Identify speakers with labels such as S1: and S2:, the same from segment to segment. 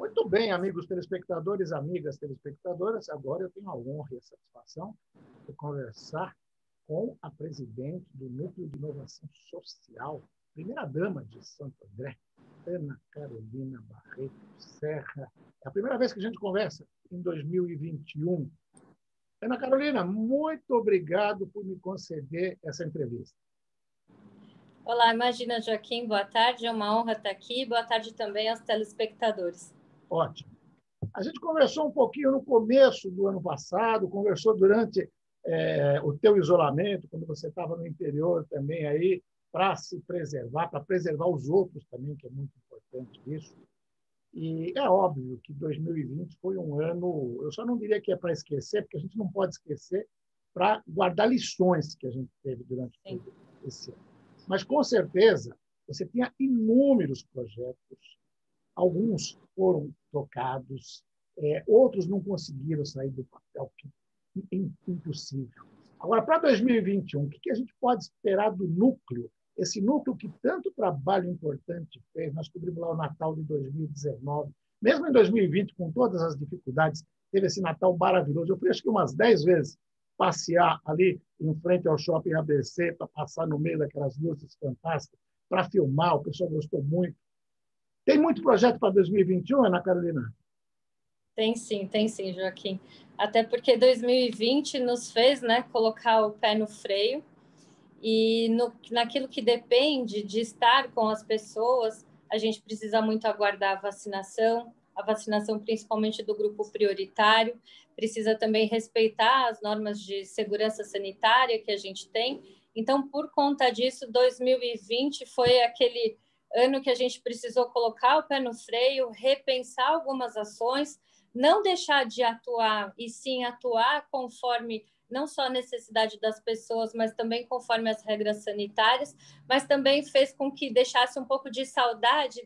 S1: Muito bem, amigos telespectadores, amigas telespectadoras. Agora eu tenho a honra e a satisfação de conversar com a presidente do Núcleo de Inovação Social, primeira-dama de Santo André, Ana Carolina Barreto Serra. É a primeira vez que a gente conversa em 2021. Ana Carolina, muito obrigado por me conceder essa entrevista.
S2: Olá, imagina, Joaquim, boa tarde, é uma honra estar aqui. Boa tarde também aos telespectadores.
S1: Ótimo. A gente conversou um pouquinho no começo do ano passado, conversou durante o teu isolamento, quando você estava no interior também aí, para se preservar, para preservar os outros também, que é muito importante isso. E é óbvio que 2020 foi um ano, eu só não diria que é para esquecer, porque a gente não pode esquecer para guardar lições que a gente teve durante todo esse ano. Mas, com certeza, você tinha inúmeros projetos, alguns foram tocados, outros não conseguiram sair do papel, que é impossível. Agora, para 2021, o que a gente pode esperar do núcleo? Esse núcleo que tanto trabalho importante fez, nós cobrimos lá o Natal de 2019, mesmo em 2020, com todas as dificuldades, teve esse Natal maravilhoso. Eu fui, acho que umas 10 vezes, passear ali em frente ao Shopping ABC, para passar no meio daquelas luzes fantásticas, para filmar, o pessoal gostou muito. Tem muito projeto para 2021, Ana Carolina?
S2: Tem sim, Joaquim. Até porque 2020 nos fez, colocar o pé no freio e naquilo que depende de estar com as pessoas, a gente precisa muito aguardar a vacinação principalmente do grupo prioritário, precisa também respeitar as normas de segurança sanitária que a gente tem. Então, por conta disso, 2020 foi aquele ano que a gente precisou colocar o pé no freio, repensar algumas ações, não deixar de atuar, e sim atuar conforme não só a necessidade das pessoas, mas também conforme as regras sanitárias, mas também fez com que deixasse um pouco de saudade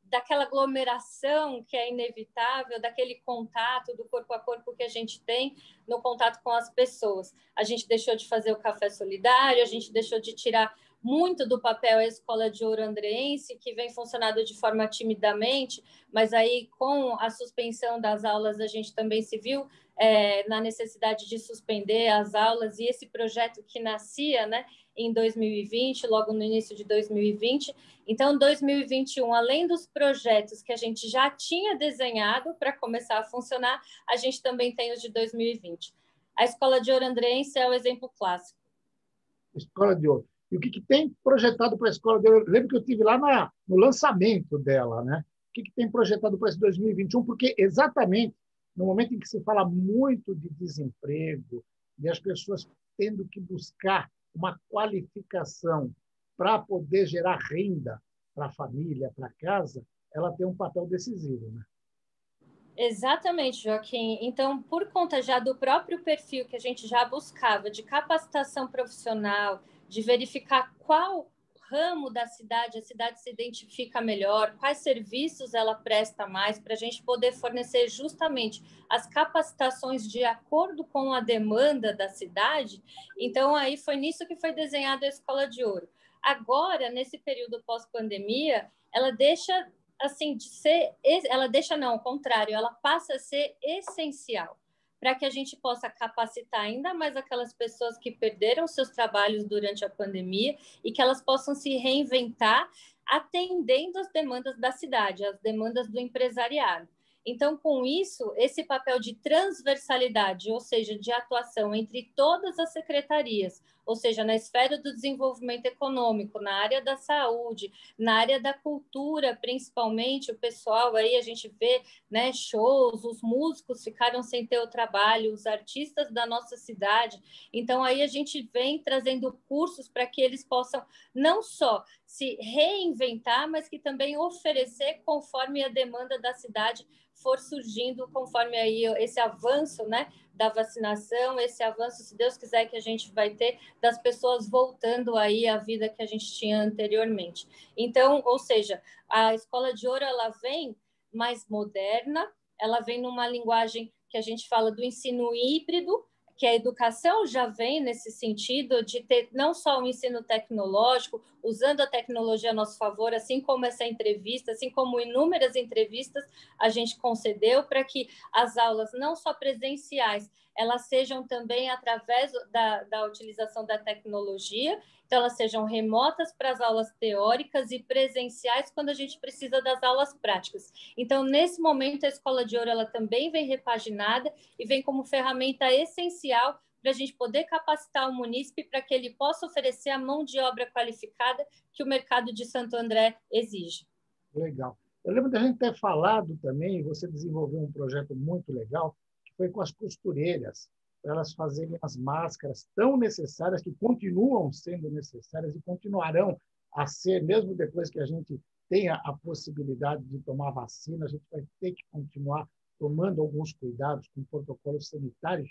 S2: daquela aglomeração que é inevitável, daquele contato do corpo a corpo que a gente tem no contato com as pessoas. A gente deixou de fazer o café solidário, a gente deixou de tirar muito do papel a Escola de Ouro Andreense, que vem funcionando de forma timidamente, mas aí com a suspensão das aulas a gente também se viu na necessidade de suspender as aulas, e esse projeto que nascia em 2020, logo no início de 2020. Então, 2021, além dos projetos que a gente já tinha desenhado para começar a funcionar, a gente também tem os de 2020. A Escola de Ouro Andreense é o exemplo clássico.
S1: Escola de Ouro. E o que tem projetado para a Escola de Ouro? Eu lembro que eu estive lá no lançamento dela, né? O que tem projetado para esse 2021? Porque exatamente no momento em que se fala muito de desemprego, de as pessoas tendo que buscar uma qualificação para poder gerar renda para a família, para casa, ela tem um papel decisivo, né?
S2: Exatamente, Joaquim. Então, por conta já do próprio perfil que a gente já buscava de capacitação profissional, de verificar qual ramo da cidade a cidade se identifica melhor, quais serviços ela presta mais, para a gente poder fornecer justamente as capacitações de acordo com a demanda da cidade. Então, aí foi nisso que foi desenhada a Escola de Ouro. Agora, nesse período pós-pandemia, ela deixa assim, ela deixa não, ao contrário, ela passa a ser essencial para que a gente possa capacitar ainda mais aquelas pessoas que perderam seus trabalhos durante a pandemia e que elas possam se reinventar atendendo as demandas da cidade, as demandas do empresariado. Então, com isso, esse papel de transversalidade, ou seja, de atuação entre todas as secretarias, ou seja, na esfera do desenvolvimento econômico, na área da saúde, na área da cultura, principalmente, o pessoal aí, a gente vê shows, os músicos ficaram sem ter o trabalho, os artistas da nossa cidade. Então, aí a gente vem trazendo cursos para que eles possam não só se reinventar, mas que também oferecer conforme a demanda da cidade for surgindo, conforme aí esse avanço, da vacinação, esse avanço, se Deus quiser, que a gente vai ter das pessoas voltando aí à vida que a gente tinha anteriormente. Então, ou seja, a Escola de Ouro, ela vem mais moderna, ela vem numa linguagem que a gente fala do ensino híbrido, que a educação já vem nesse sentido de ter não só o ensino tecnológico, usando a tecnologia a nosso favor, assim como essa entrevista, assim como inúmeras entrevistas a gente concedeu para que as aulas, não só presenciais, elas sejam também através da utilização da tecnologia, então elas sejam remotas para as aulas teóricas e presenciais quando a gente precisa das aulas práticas. Então, nesse momento, a Escola de Ouro ela também vem repaginada e vem como ferramenta essencial para a gente poder capacitar o munícipe para que ele possa oferecer a mão de obra qualificada que o mercado de Santo André exige.
S1: Legal. Eu lembro da gente ter falado também, você desenvolveu um projeto muito legal, que foi com as costureiras, para elas fazerem as máscaras tão necessárias, que continuam sendo necessárias e continuarão a ser, mesmo depois que a gente tenha a possibilidade de tomar vacina, a gente vai ter que continuar tomando alguns cuidados com protocolos sanitários.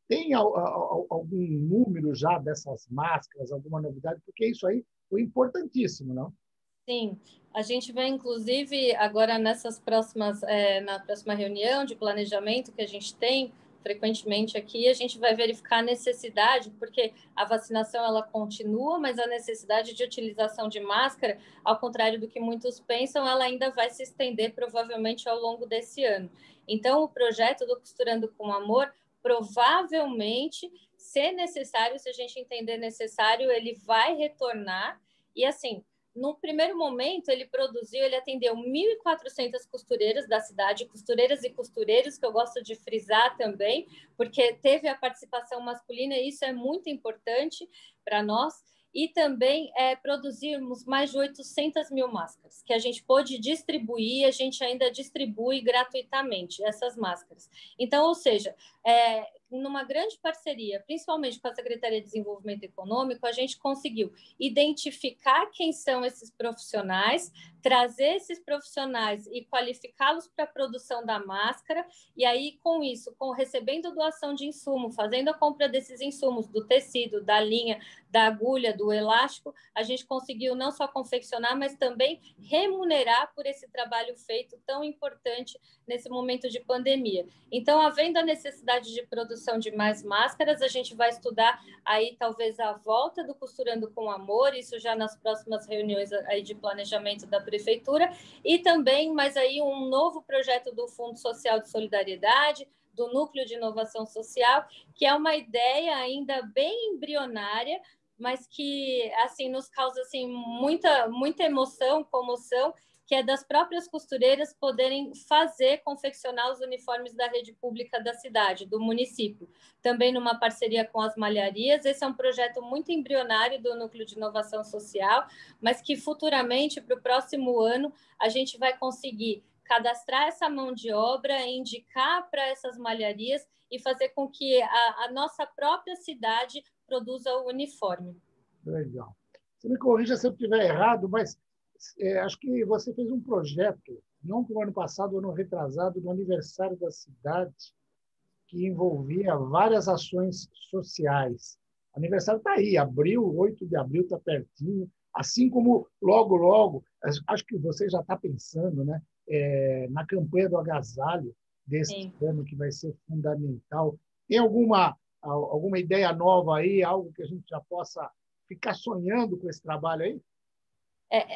S1: Tem algum número já dessas máscaras, alguma novidade? Porque isso aí foi importantíssimo, não?
S2: Sim, a gente vai, inclusive, agora na próxima reunião de planejamento que a gente tem frequentemente aqui, a gente vai verificar a necessidade, porque a vacinação ela continua, mas a necessidade de utilização de máscara, ao contrário do que muitos pensam, ela ainda vai se estender provavelmente ao longo desse ano. Então, o projeto do Costurando com Amor, provavelmente, se necessário, se a gente entender necessário, ele vai retornar. E assim, no primeiro momento, ele atendeu 1.400 costureiras da cidade, costureiras e costureiros, que eu gosto de frisar também, porque teve a participação masculina, e isso é muito importante para nós, e também produzirmos mais de 800 mil máscaras, que a gente pôde distribuir, a gente ainda distribui gratuitamente essas máscaras. Então, ou seja, numa grande parceria, principalmente com a Secretaria de Desenvolvimento Econômico, a gente conseguiu identificar quem são esses profissionais, trazer esses profissionais e qualificá-los para a produção da máscara, e aí, com isso, recebendo doação de insumo, fazendo a compra desses insumos, do tecido, da linha, da agulha, do elástico, a gente conseguiu não só confeccionar, mas também remunerar por esse trabalho feito tão importante nesse momento de pandemia. Então, havendo a necessidade de produção de mais máscaras, a gente vai estudar aí talvez a volta do Costurando com Amor, isso já nas próximas reuniões aí de planejamento da prefeitura, e também, mas aí um novo projeto do Fundo Social de Solidariedade, do Núcleo de Inovação Social, que é uma ideia ainda bem embrionária, mas que assim nos causa assim muita emoção, comoção, que é das próprias costureiras poderem confeccionar os uniformes da rede pública da cidade, do município. Também numa parceria com as malharias. Esse é um projeto muito embrionário do Núcleo de Inovação Social, mas que futuramente, para o próximo ano, a gente vai conseguir cadastrar essa mão de obra, indicar para essas malharias e fazer com que a nossa própria cidade produza o uniforme.
S1: Legal. Você me corrija se eu estiver errado, mas acho que você fez um projeto, não para o ano passado, ano retrasado, do aniversário da cidade, que envolvia várias ações sociais. O aniversário está aí, abril, 8 de abril, está pertinho. Assim como logo, logo, acho que você já está pensando, né, na campanha do agasalho deste ano, que vai ser fundamental. Tem alguma ideia nova aí, algo que a gente já possa ficar sonhando com esse trabalho aí?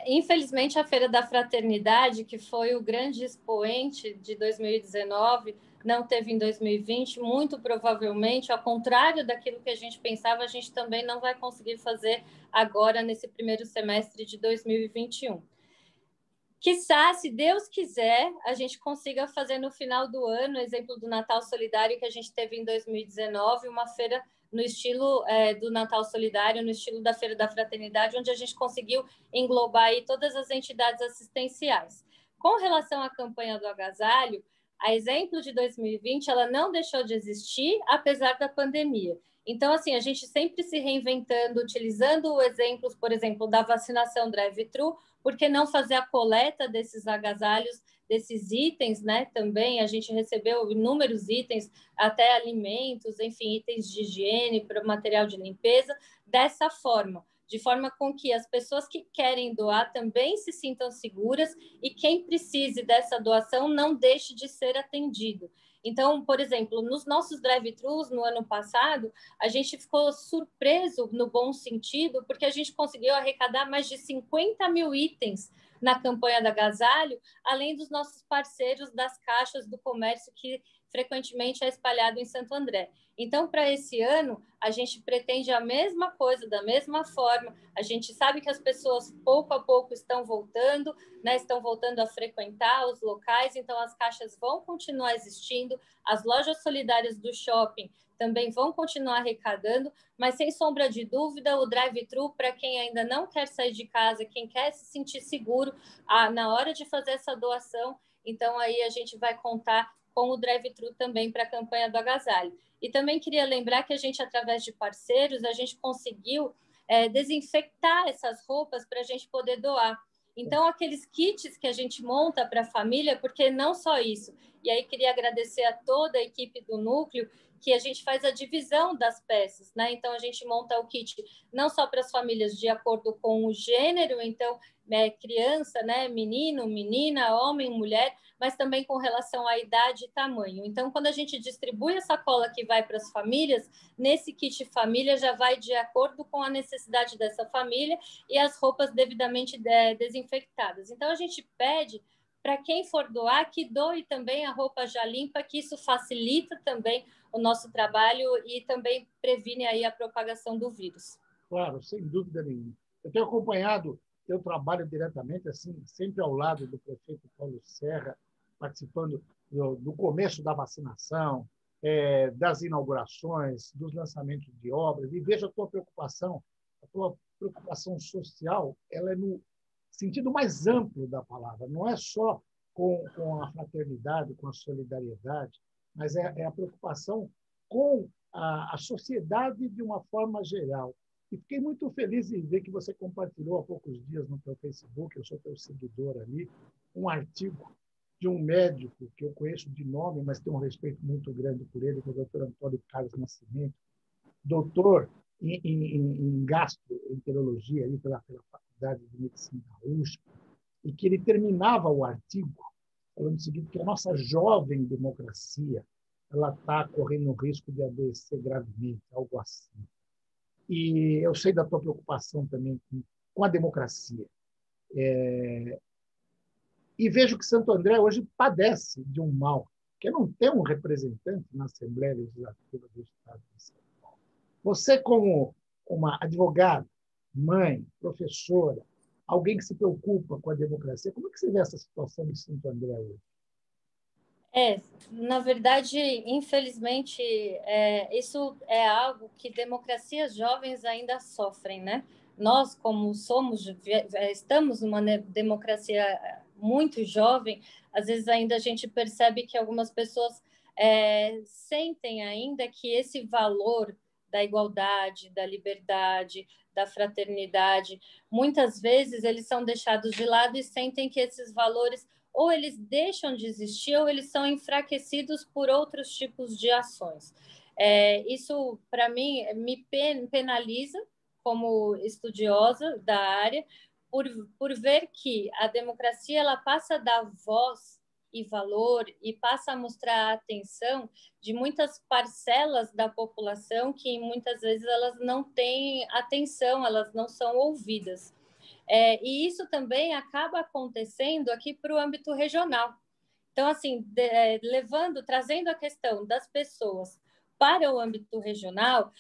S2: Infelizmente, a Feira da Fraternidade, que foi o grande expoente de 2019, não teve em 2020, muito provavelmente, ao contrário daquilo que a gente pensava, a gente também não vai conseguir fazer agora, nesse primeiro semestre de 2021. Quiçá, se Deus quiser, a gente consiga fazer no final do ano, exemplo do Natal Solidário que a gente teve em 2019, uma feira no estilo do Natal Solidário, no estilo da Feira da Fraternidade, onde a gente conseguiu englobar aí todas as entidades assistenciais. Com relação à campanha do agasalho, a exemplo de 2020, ela não deixou de existir, apesar da pandemia. Então, assim, a gente sempre se reinventando, utilizando exemplos, por exemplo, da vacinação drive-thru, por que não fazer a coleta desses agasalhos, desses itens, né? Também a gente recebeu inúmeros itens, até alimentos, enfim, itens de higiene, para material de limpeza, dessa forma, de forma com que as pessoas que querem doar também se sintam seguras e quem precise dessa doação não deixe de ser atendido. Então, por exemplo, nos nossos drive-thrus no ano passado, a gente ficou surpreso no bom sentido, porque a gente conseguiu arrecadar mais de 50 mil itens na campanha da Agasalho, além dos nossos parceiros das caixas do comércio, que frequentemente é espalhado em Santo André. Então, para esse ano, a gente pretende a mesma coisa, da mesma forma. A gente sabe que as pessoas, pouco a pouco, estão voltando, né? Estão voltando a frequentar os locais, então as caixas vão continuar existindo, as lojas solidárias do shopping também vão continuar arrecadando, mas, sem sombra de dúvida, o drive-thru, para quem ainda não quer sair de casa, quem quer se sentir seguro na hora de fazer essa doação, então aí a gente vai contar com o drive-thru também para a campanha do agasalho. E também queria lembrar que a gente, através de parceiros, a gente conseguiu desinfectar essas roupas para a gente poder doar. Então, aqueles kits que a gente monta para a família, porque não só isso. E aí, queria agradecer a toda a equipe do Núcleo, que a gente faz a divisão das peças, né? Então, a gente monta o kit não só para as famílias de acordo com o gênero, então, criança, né? Menino, menina, homem, mulher, mas também com relação à idade e tamanho. Então, quando a gente distribui a sacola que vai para as famílias, nesse kit família já vai de acordo com a necessidade dessa família e as roupas devidamente desinfectadas. Então, a gente pede para quem for doar que doe também a roupa já limpa, que isso facilita também o nosso trabalho e também previne aí a propagação do vírus.
S1: Claro, sem dúvida nenhuma. Eu tenho acompanhado teu trabalho diretamente, assim, sempre ao lado do prefeito Paulo Serra, participando do começo da vacinação, das inaugurações, dos lançamentos de obras, e vejo a tua preocupação social, ela é no sentido mais amplo da palavra, não é só com a fraternidade, com a solidariedade, mas é a preocupação com a sociedade de uma forma geral. E fiquei muito feliz em ver que você compartilhou há poucos dias no teu Facebook, eu sou teu seguidor ali, um artigo de um médico que eu conheço de nome, mas tenho um respeito muito grande por ele, que é o Dr. Antônio Carlos Nascimento, doutor em gastroenterologia ali pela Faculdade de Medicina da USP, e que ele terminava o artigo falando o seguinte, que a nossa jovem democracia ela está correndo o risco de adoecer gravemente, algo assim. E eu sei da tua preocupação também com a democracia. E vejo que Santo André hoje padece de um mal, que é não ter um representante na Assembleia Legislativa do Estado de São Paulo. Você, como uma advogada, mãe, professora, alguém que se preocupa com a democracia, como é que você vê essa situação de Santo André hoje?
S2: Na verdade, infelizmente, isso é algo que democracias jovens ainda sofrem, né? Nós, como estamos numa democracia muito jovem, às vezes ainda a gente percebe que algumas pessoas sentem ainda que esse valor da igualdade, da liberdade, da fraternidade, muitas vezes eles são deixados de lado e sentem que esses valores ou eles deixam de existir ou eles são enfraquecidos por outros tipos de ações. Isso, para mim, me penaliza como estudiosa da área, por ver que a democracia ela passa a dar voz e valor e passa a mostrar a atenção de muitas parcelas da população que muitas vezes elas não têm atenção, elas não são ouvidas. E isso também acaba acontecendo aqui para o âmbito regional. Então, assim, trazendo a questão das pessoas para o âmbito regional,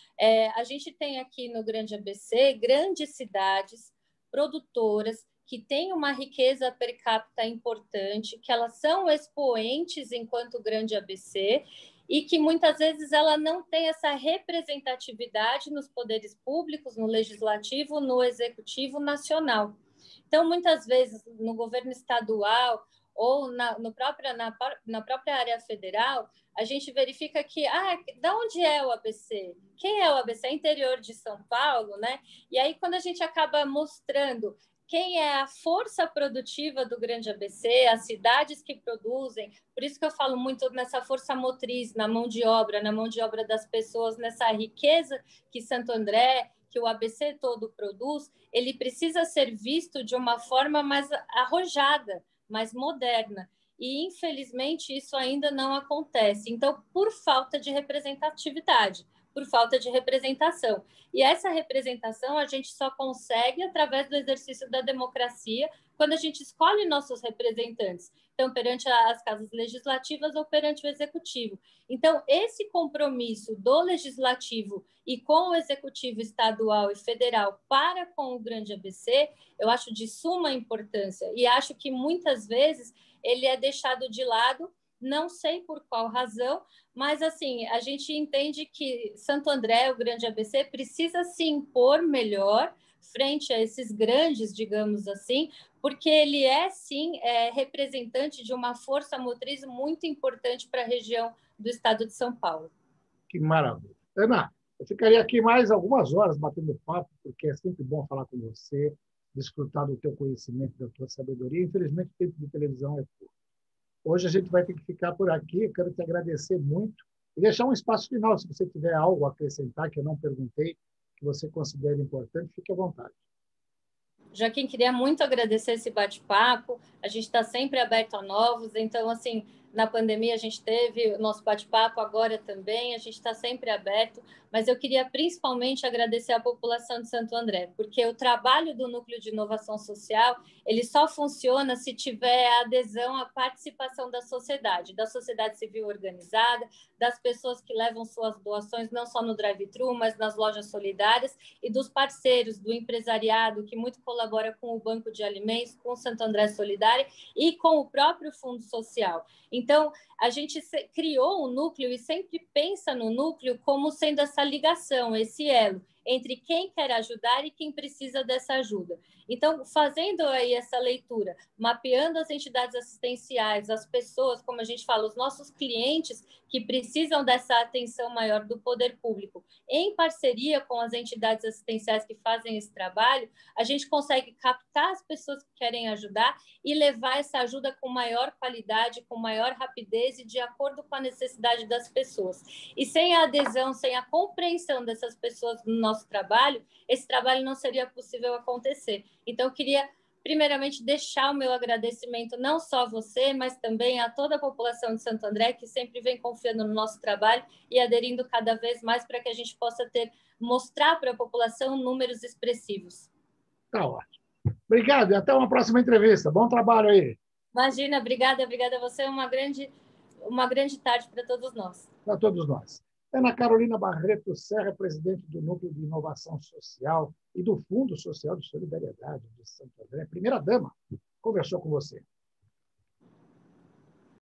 S2: a gente tem aqui no Grande ABC grandes cidades produtoras que têm uma riqueza per capita importante, que elas são expoentes enquanto Grande ABC, e que muitas vezes ela não tem essa representatividade nos poderes públicos, no legislativo, no executivo nacional. Então, muitas vezes, no governo estadual ou na própria área federal, a gente verifica que, de onde é o ABC? Quem é o ABC? É interior de São Paulo, né? E aí, quando a gente acaba mostrando quem é a força produtiva do Grande ABC, as cidades que produzem. Por isso que eu falo muito nessa força motriz, na mão de obra das pessoas, nessa riqueza que Santo André, que o ABC todo produz, ele precisa ser visto de uma forma mais arrojada, mais moderna. e, infelizmente, isso ainda não acontece. Então, por falta de representatividade, por falta de representação. E essa representação a gente só consegue através do exercício da democracia, quando a gente escolhe nossos representantes, então, perante as casas legislativas ou perante o executivo. Então, esse compromisso do legislativo e com o executivo estadual e federal para com o Grande ABC, eu acho de suma importância e acho que muitas vezes ele é deixado de lado, não sei por qual razão, mas assim, a gente entende que Santo André, o Grande ABC, precisa se impor melhor frente a esses grandes, digamos assim, porque ele é, sim, representante de uma força motriz muito importante para a região do estado de São Paulo.
S1: Que maravilha. Ana, eu ficaria aqui mais algumas horas batendo papo, porque é sempre bom falar com você, desfrutar do teu conhecimento, da tua sabedoria. Infelizmente, o tempo de televisão é curto. Hoje a gente vai ter que ficar por aqui. Eu quero te agradecer muito e deixar um espaço final, se você tiver algo a acrescentar que eu não perguntei, que você considere importante, fique à vontade.
S2: Joaquim, queria muito agradecer esse bate-papo. A gente está sempre aberto a novos, então, assim, na pandemia a gente teve o nosso bate-papo, agora também, a gente está sempre aberto, mas eu queria principalmente agradecer à população de Santo André, porque o trabalho do Núcleo de Inovação Social, ele só funciona se tiver a adesão, a participação da sociedade civil organizada, das pessoas que levam suas doações, não só no drive-thru, mas nas lojas solidárias, e dos parceiros, do empresariado, que muito colabora com o Banco de Alimentos, com o Santo André Solidária e com o próprio Fundo Social. Então, a gente criou um núcleo e sempre pensa no núcleo como sendo essa ligação, esse elo entre quem quer ajudar e quem precisa dessa ajuda. Então, fazendo aí essa leitura, mapeando as entidades assistenciais, as pessoas, como a gente fala, os nossos clientes que precisam dessa atenção maior do poder público, em parceria com as entidades assistenciais que fazem esse trabalho, a gente consegue captar as pessoas que querem ajudar e levar essa ajuda com maior qualidade, com maior rapidez e de acordo com a necessidade das pessoas. E sem a adesão, sem a compreensão dessas pessoas no nosso trabalho, esse trabalho não seria possível acontecer. Então, eu queria, primeiramente, deixar o meu agradecimento não só a você, mas também a toda a população de Santo André, que sempre vem confiando no nosso trabalho e aderindo cada vez mais para que a gente possa mostrar para a população números expressivos.
S1: Tá ótimo. Obrigado e até uma próxima entrevista. Bom trabalho aí.
S2: Imagina, obrigada a você. Uma grande tarde para todos nós.
S1: Para todos nós. Ana Carolina Barreto Serra, presidente do Núcleo de Inovação Social e do Fundo Social de Solidariedade de Santo André, primeira-dama, conversou com você.